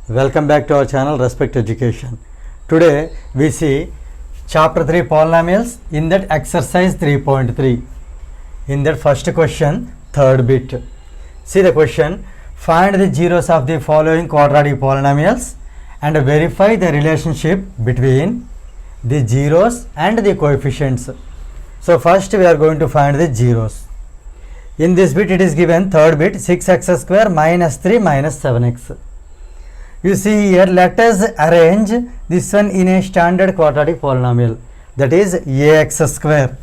Welcome back to our channel Respect Education. Today we see chapter 3 polynomials in that exercise 3.3. In that first question, third bit. See the question, find the zeros of the following quadratic polynomials and verify the relationship between the zeros and the coefficients. So first we are going to find the zeros. In this bit it is given third bit 6x square minus 3 minus 7x. You see here, let us arrange this one in a standard quadratic polynomial, that is ax square,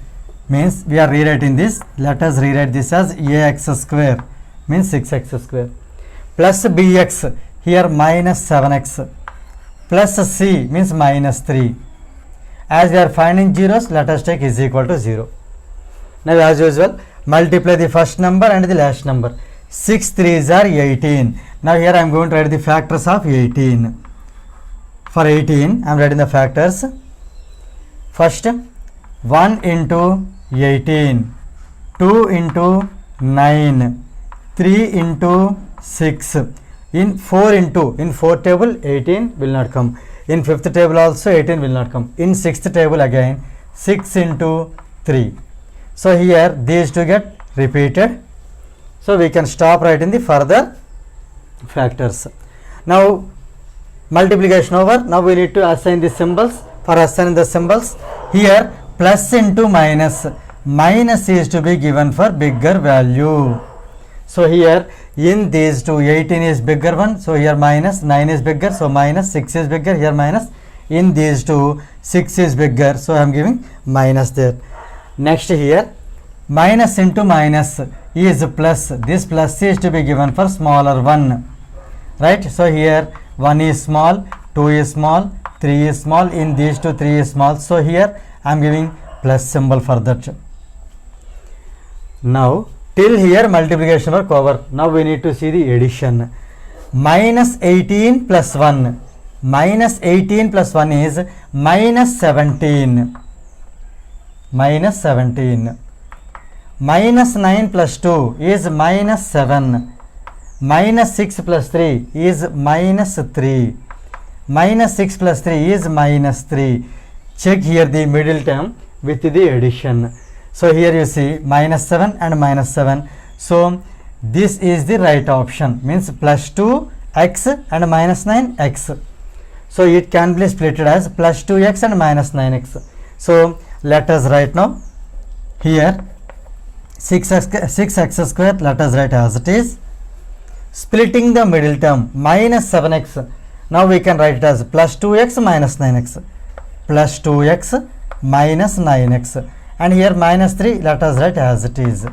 means we are rewriting this, let us rewrite this as ax square means 6x square plus bx, here minus 7x plus c means minus 3. As we are finding zeros, let us take is equal to 0. Now as usual, multiply the first number and the last number. 6 3s are 18. Now here I am going to write the factors of 18. For 18, I am writing the factors. First, 1 into 18, 2 into 9, 3 into 6. In 4 table, 18 will not come. In 5th table also 18 will not come. In 6th table again, 6 into 3. So here these two get repeated. So we can stop writing the further factors. Now multiplication over. Now we need to assign the symbols. For assigning the symbols, here plus into minus. Minus is to be given for bigger value. So here in these two, 18 is bigger one. So here minus, 9 is bigger. So minus, 6 is bigger. Here minus. In these two, 6 is bigger. So I am giving minus there. Next here, minus into minus is plus. This plus is to be given for smaller one, right? So here 1 is small, 2 is small, 3 is small. In these two, 3 is small. So here I am giving plus symbol for that. Now till here multiplication work over. Now we need to see the addition. Minus 18 plus 1. Minus 18 plus 1 is minus 17. Minus 17. Minus 9 plus 2 is minus 7. Minus 6 plus 3 is minus 3. Minus 6 plus 3 is minus 3. Check here the middle term with the addition. So here you see minus 7 and minus 7. So this is the right option, means plus 2x and minus 9x. So it can be split as plus 2x and minus 9x. So let us write now here 6x square, let us write as it is. Splitting the middle term, minus 7x. Now we can write it as plus 2x minus 9x. Plus 2x minus 9x. And here minus 3, let us write as it is.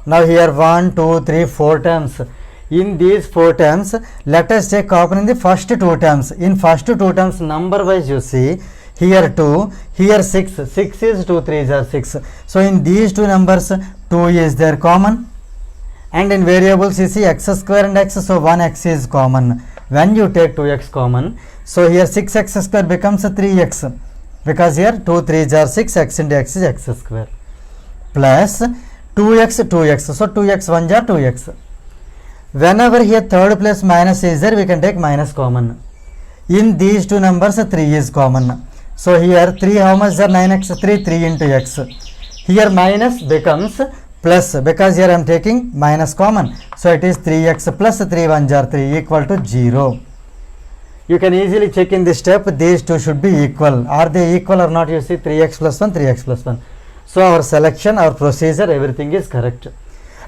Now here 1, 2, 3, 4 terms. In these 4 terms, let us take common in the first 2 terms. In first 2 terms, number wise you see, here 2, here 6. 6 is 2 3s are 6. So in these two numbers, 2 is there common. And in variables you see x square and x, so 1x is common. When you take 2x common, so here 6x square becomes 3x. Because here 2 3s are 6, x into x is x square. Plus 2x, 2x. So 2x 1s are 2x. Whenever here third place minus is there, we can take minus common. In these two numbers, 3 is common. So here 3, how much are 9x? 3 into x. Here minus becomes plus, because here I am taking minus common. So it is 3x plus 3 1s are 3 equal to 0. You can easily check in this step, these two should be equal. Are they equal or not? You see 3x plus 1, 3x plus 1. So our selection, our procedure, everything is correct.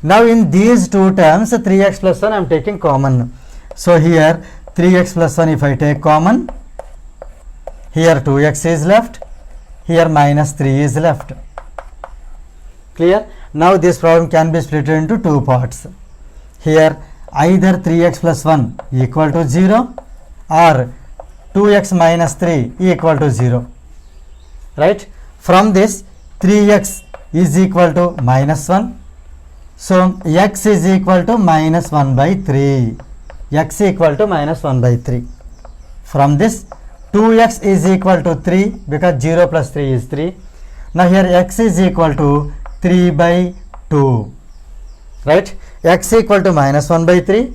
Now in these two terms, 3x plus 1 I am taking common. So here 3x plus 1 if I take common, here 2x is left, here minus 3 is left. Clear? Now this problem can be split into 2 parts. Here either 3x plus 1 equal to 0 or 2x minus 3 equal to 0. Right? From this 3x is equal to minus 1. So x is equal to minus 1 by 3. X equal to minus 1 by 3. From this 2x is equal to 3, because 0 plus 3 is 3. Now here x is equal to 3 by 2. Right? X equal to minus 1 by 3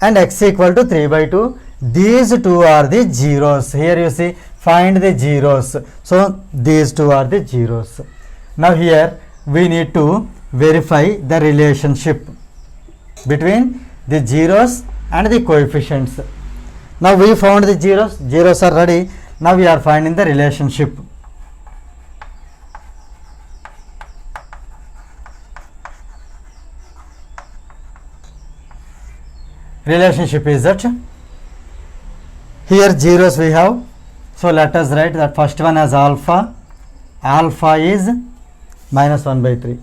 and x equal to 3 by 2. these two are the zeros. Here you see, find the zeros. So these two are the zeros. Now here we need to verify the relationship between the zeros and the coefficients. Now we found the zeros. Zeros are ready. Now we are finding the relationship. Relationship is that here zeros we have. So let us write that first one as alpha. Alpha is minus 1 by 3.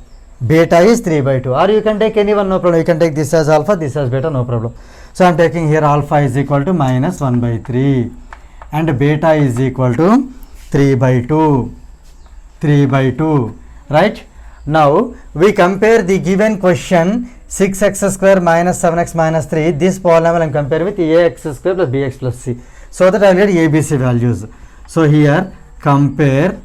Beta is 3 by 2. Or you can take any one, no problem. You can take this as alpha, this as beta, no problem. So I am taking here alpha is equal to minus 1 by 3. And beta is equal to 3 by 2. 3 by 2. Right? Now we compare the given question 6x square minus 7x minus 3. This polynomial I am comparing with ax square plus bx plus c. So that I will get ABC values. So here compare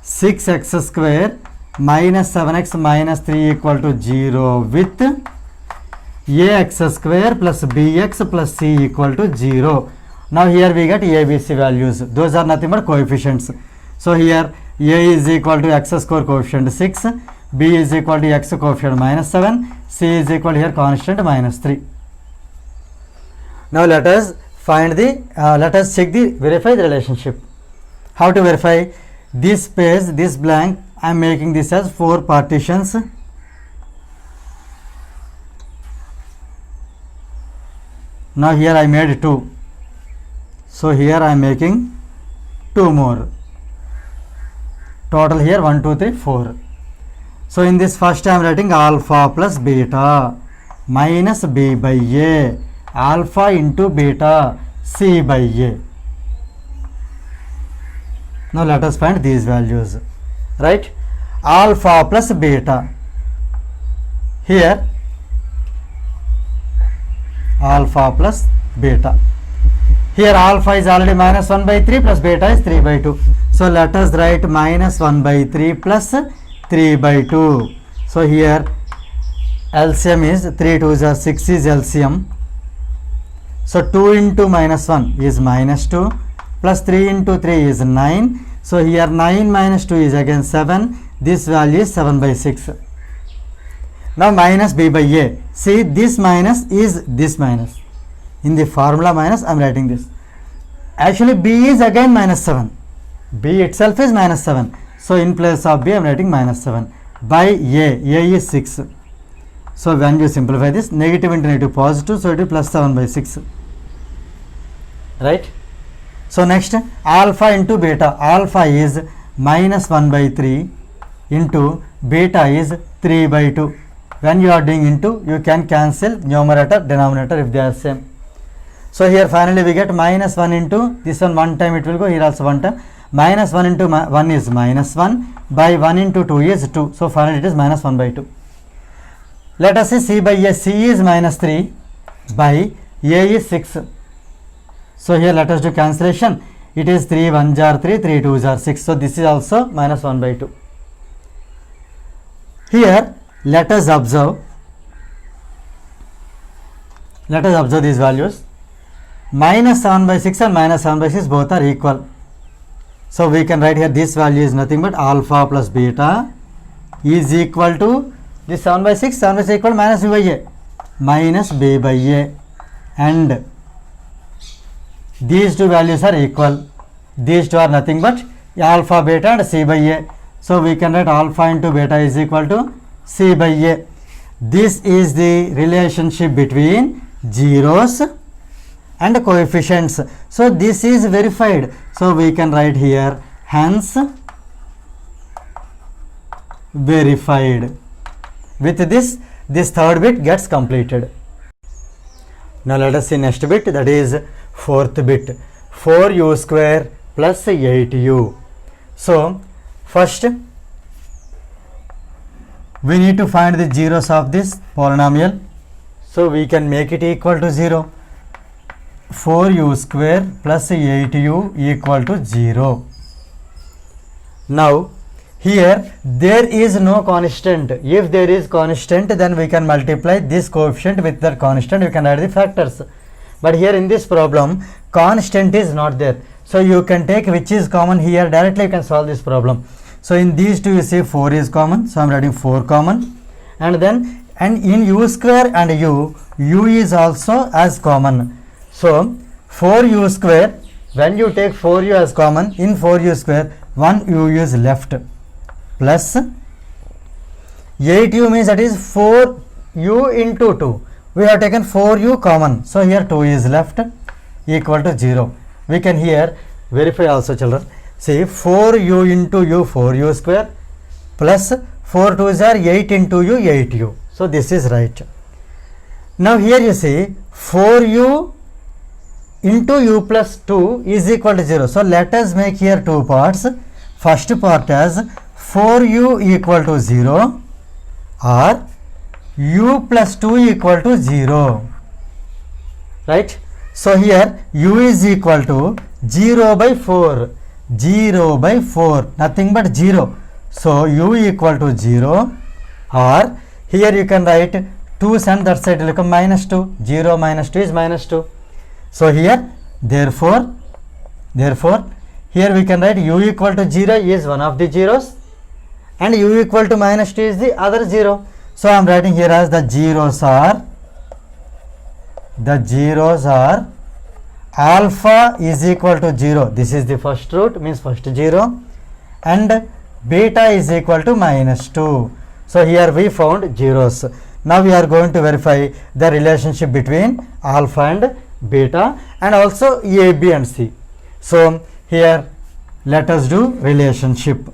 6x square minus 7x minus 3 equal to 0 with ax square plus bx plus c equal to 0. Now here we get ABC values. Those are nothing but coefficients. So here a is equal to x square coefficient 6, b is equal to x coefficient minus 7, c is equal to here constant minus 3. Now let us find the, let us check the, verify the relationship. How to verify? This space, this blank, I am making this as 4 partitions. Now here I made 2. So here I am making 2 more. Total here 1, 2, 3, 4. So in this first I am writing alpha plus beta minus b by a, alpha into beta c by a. Now let us find these values. Right? Alpha plus beta. Here alpha plus beta. Here alpha is already minus 1 by 3 plus beta is 3 by 2. So let us write minus 1 by 3 plus 3 by 2. So here LCM is 3 2s are 6 is LCM. So 2 into minus 1 is minus 2 plus 3 into 3 is 9. So here 9 minus 2 is again 7. This value is 7 by 6. Now minus b by a. See, this minus is this minus. In the formula minus I am writing this. Actually b is again minus 7. B itself is minus 7. So in place of b I am writing minus 7 by a. A is 6. So when you simplify this, negative into negative positive, so it is plus 7 by 6. Right? So next, alpha into beta. Alpha is minus 1 by 3 into beta is 3 by 2. When you are doing into, you can cancel numerator, denominator if they are same. So here finally we get minus 1 into, this one time it will go, here also 1 time. Minus 1 into 1 is minus 1 by 1 into 2 is 2. So finally it is minus 1 by 2. Let us say c by a. C is minus 3 by a is 6. So here let us do cancellation. It is 3 1s are 3, 3 2s are 6. So this is also minus 1 by 2. Here let us observe these values. Minus 7 by 6 and minus 7 by 6 both are equal. So we can write here this value is nothing but alpha plus beta is equal to this 7 by 6, 7 by 6 equal to minus b by a, minus b by a, and these two values are equal. These two are nothing but alpha, beta and c by a. So we can write alpha into beta is equal to c by a. This is the relationship between zeros and coefficients. So this is verified. So we can write here hence verified. With this, this third bit gets completed. Now let us see next bit, that is fourth bit, 4u square plus 8u. So first we need to find the zeros of this polynomial. So we can make it equal to 0. 4u square plus 8u equal to 0. Now here there is no constant. If there is constant, then we can multiply this coefficient with that constant, we can add the factors. But here in this problem, constant is not there, so you can take which is common here, directly you can solve this problem. So in these two you see 4 is common, so I am writing 4 common, and then and in u square and u is also as common. So 4u square, when you take 4u as common, in 4u square 1u is left, plus 8u means that is 4u into 2. We have taken 4u common, so here 2 is left, equal to 0. We can here verify also, children. See, 4u into u, 4u square, plus 4 2s are 8 into u, 8u. So this is right. Now here you see 4u into u plus 2 is equal to 0. So let us make here two parts. First part as 4u equal to 0 or u plus 2 equal to 0. Right? So here u is equal to 0 by 4. 0 by 4. Nothing but 0. So u equal to 0, or here you can write 2 and that side will become minus 2. 0 minus 2 is minus 2. So here therefore here we can write u equal to 0 is one of the zeros and u equal to minus 2 is the other 0. So I am writing here as the zeros are alpha is equal to 0. This is the first root, means first 0, and beta is equal to minus 2. So here we found zeros. Now we are going to verify the relationship between alpha and beta and also A, B and C. So here let us do relationship.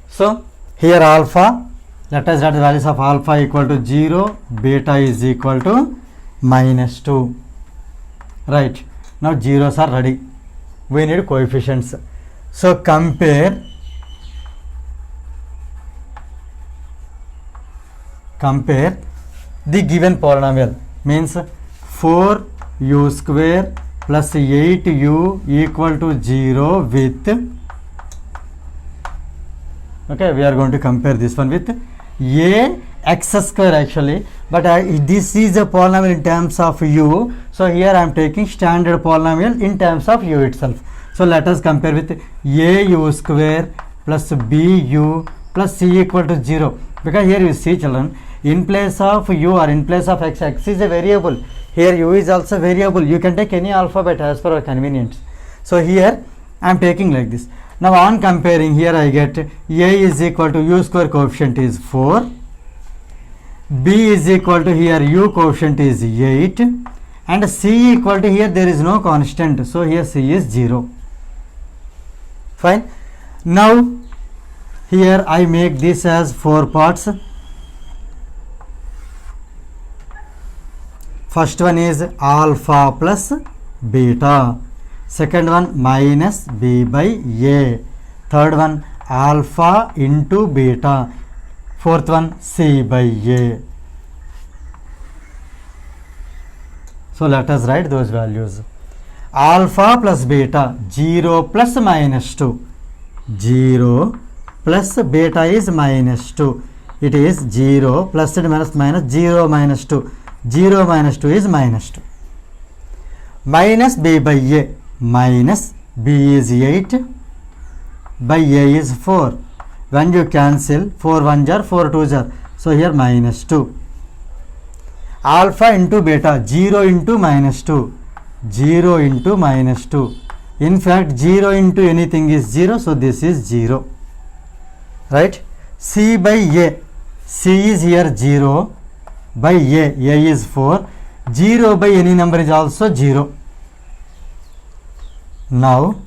So here alpha, let us write the values of alpha equal to 0, beta is equal to minus 2. Right. Now zeros are ready. We need coefficients. So compare the given polynomial, means 4u square plus 8u equal to 0 with, okay, we are going to compare this one with a x square actually, but this is a polynomial in terms of u, so here I am taking standard polynomial in terms of u itself. So let us compare with a u square plus b u plus c equal to 0, because here you see, children, in place of u or in place of x, x is a variable, here u is also variable. You can take any alphabet as per your convenience. So here I am taking like this. Now on comparing, here I get a is equal to u square coefficient is 4, b is equal to here u coefficient is 8, and c equal to here there is no constant, so here c is 0. Fine. Now here I make this as 4 parts. First one is alpha plus beta, second one minus b by a, third one alpha into beta, fourth one c by a. So let us write those values. Alpha plus beta, 0 plus minus 2, 0 plus beta is minus 2, it is 0 plus and minus 0 minus 2, 0 minus 2 is minus 2, minus b by a, minus b is 8 by a is 4. When you cancel, 4 1s are 4 2s are, so here minus 2. Alpha into beta, 0 into minus 2, 0 into minus 2. In fact 0 into anything is 0, so this is 0. Right. C by a, c is here 0 by a is 4, 0 by any number is also 0. Now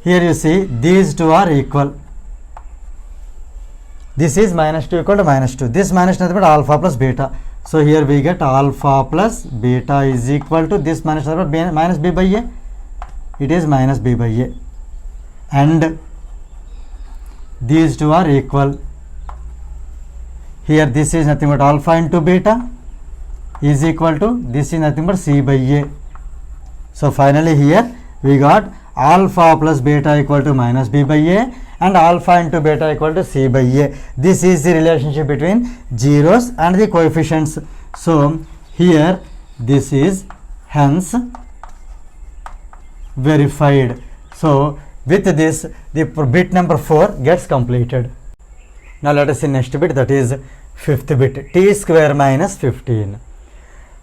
here you see these two are equal. This is minus 2 equal to minus 2. This minus nothing but alpha plus beta. So here we get alpha plus beta is equal to this minus minus b by a. It is minus b by a. And these two are equal. here this is nothing but alpha into beta is equal to, this is nothing but C by A. So finally here we got alpha plus beta equal to minus B by A and alpha into beta equal to C by A. This is the relationship between zeros and the coefficients. So here this is hence verified. So with this the bit number 4 gets completed. Now let us see next bit, that is fifth bit, t square minus 15.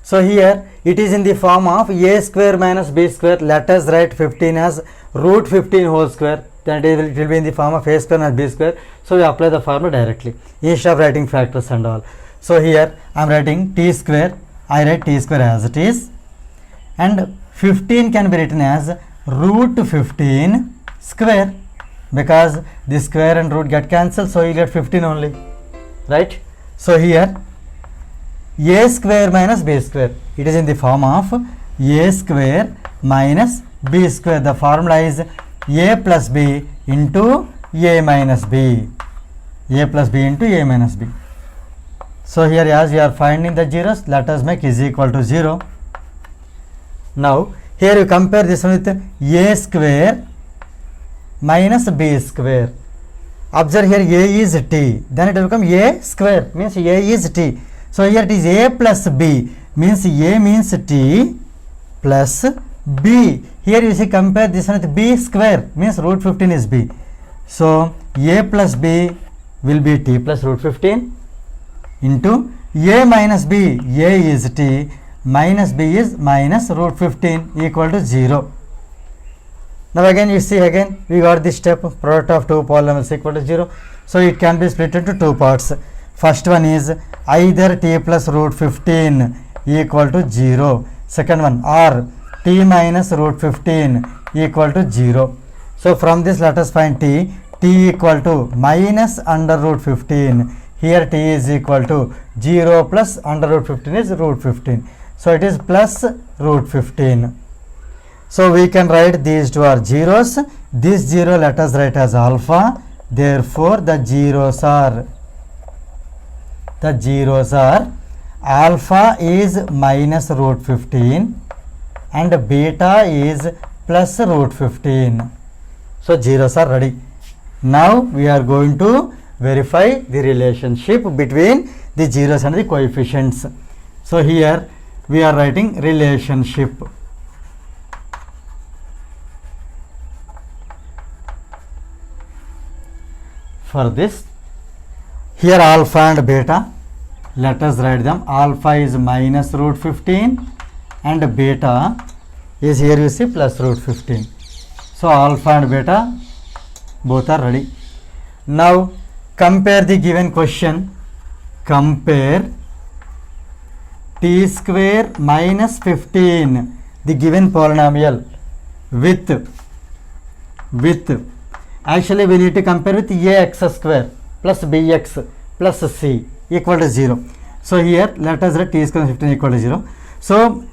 So here it is in the form of a square minus b square. Let us write 15 as root 15 whole square. Then it will be in the form of a square minus b square. So we apply the formula directly instead of writing factors and all. So here I am writing t square. I write t square as it is, and 15 can be written as root 15 square, because the square and root get cancelled, so you get 15 only, right? So here a square minus b square, it is in the form of a square minus b square. The formula is a plus b into a minus b, a plus b into a minus b. So here as we are finding the zeros, let us make is equal to 0. Now here you compare this one with a square minus b square. Observe here a is t, then it will become a square, means a is t. So here it is a plus b, means a means t plus b. Here you see compare this one with b square, means root 15 is b. So a plus b will be t plus root 15 into a minus b, a is t minus b is minus root 15 equal to 0. Now again you see, again we got this step, product of two polynomials equal to 0. So it can be split into two parts. First one is either t plus root 15 equal to 0. Second one, or t minus root 15 equal to 0. So from this let us find t equal to minus under root 15. Here t is equal to 0 plus under root 15 is root 15. So it is plus root 15. So we can write these two are zeros. This 0 let us write as alpha. Therefore the zeros are alpha is minus root 15 and beta is plus root 15. So zeros are ready. Now we are going to verify the relationship between the zeros and the coefficients. So here we are writing relationship. For this, here alpha and beta, let us write them. Alpha is minus root 15 and beta is, here you see, plus root 15. So alpha and beta both are ready. Now compare the given question. Compare t square minus 15, the given polynomial, with actually we need to compare with ax square plus bx plus c equal to 0. So here let us write t square 15 equal to 0. So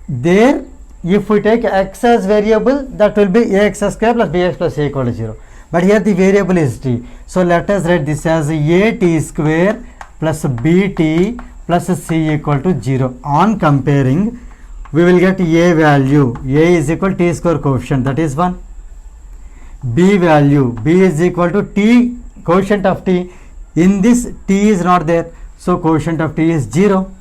there if we take x as variable, that will be ax square plus bx plus c equal to 0. But here the variable is t. So let us write this as a t square plus bt plus c equal to 0. On comparing, we will get a value, a is equal to t square coefficient, that is 1. B value, b is equal to t, quotient of t. In this t is not there, so quotient of t is 0.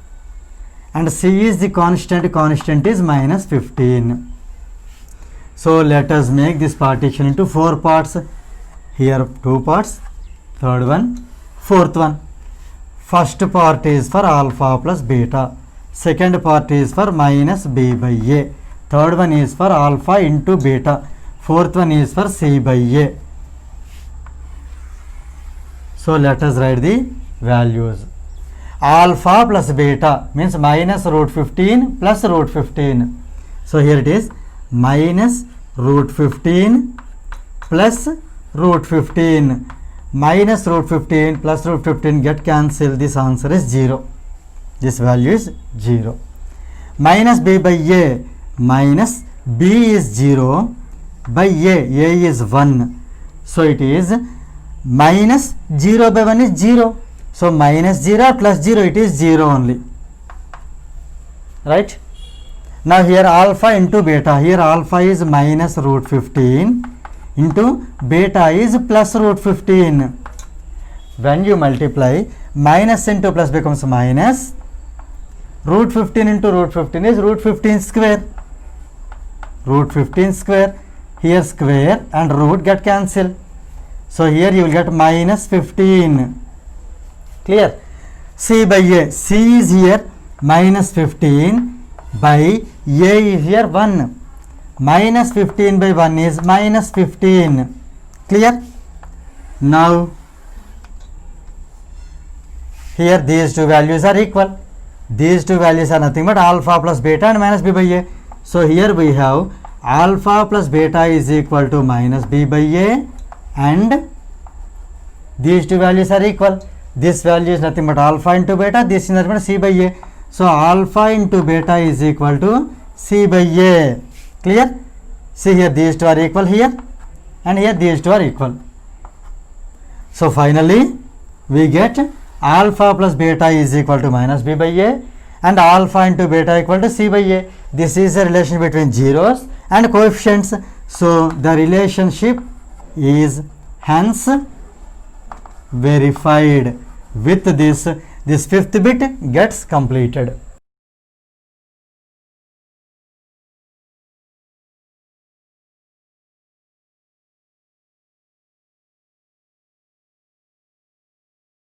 And c is the constant is minus 15. So let us make this partition into 4 parts. Here 2 parts, third one, fourth one. First part is for alpha plus beta, second part is for minus b by a, third one is for alpha into beta, fourth one is for c by a. So let us write the values. Alpha plus beta means minus root 15 plus root 15. So here it is minus root 15 plus root 15. Minus root 15 plus root 15 get cancelled. This answer is 0. This value is 0. Minus b by a, minus b is 0 by a is 1. So it is minus 0 by 1 is 0. So minus 0 plus 0, it is 0 only, right? Now here alpha into beta, here alpha is minus root 15 into beta is plus root 15. When you multiply, minus into plus becomes minus, root 15 into root 15 is root 15 square, root 15 square, here square and root get cancelled. So here you will get minus 15. Clear? C by A, C is here minus 15 by A is here 1. Minus 15 by 1 is minus 15. Clear? Now here these two values are equal. These two values are nothing but alpha plus beta and minus b by a. So here we have alpha plus beta is equal to minus b by a, and these two values are equal. This value is nothing but alpha into beta, this is nothing but c by a. So alpha into beta is equal to c by a. Clear? See here these two are equal here, and here these two are equal. So finally we get alpha plus beta is equal to minus b by a, and alpha into beta equal to c by a. This is a relation between zeros and coefficients. So the relationship is hence verified. With this fifth bit gets completed.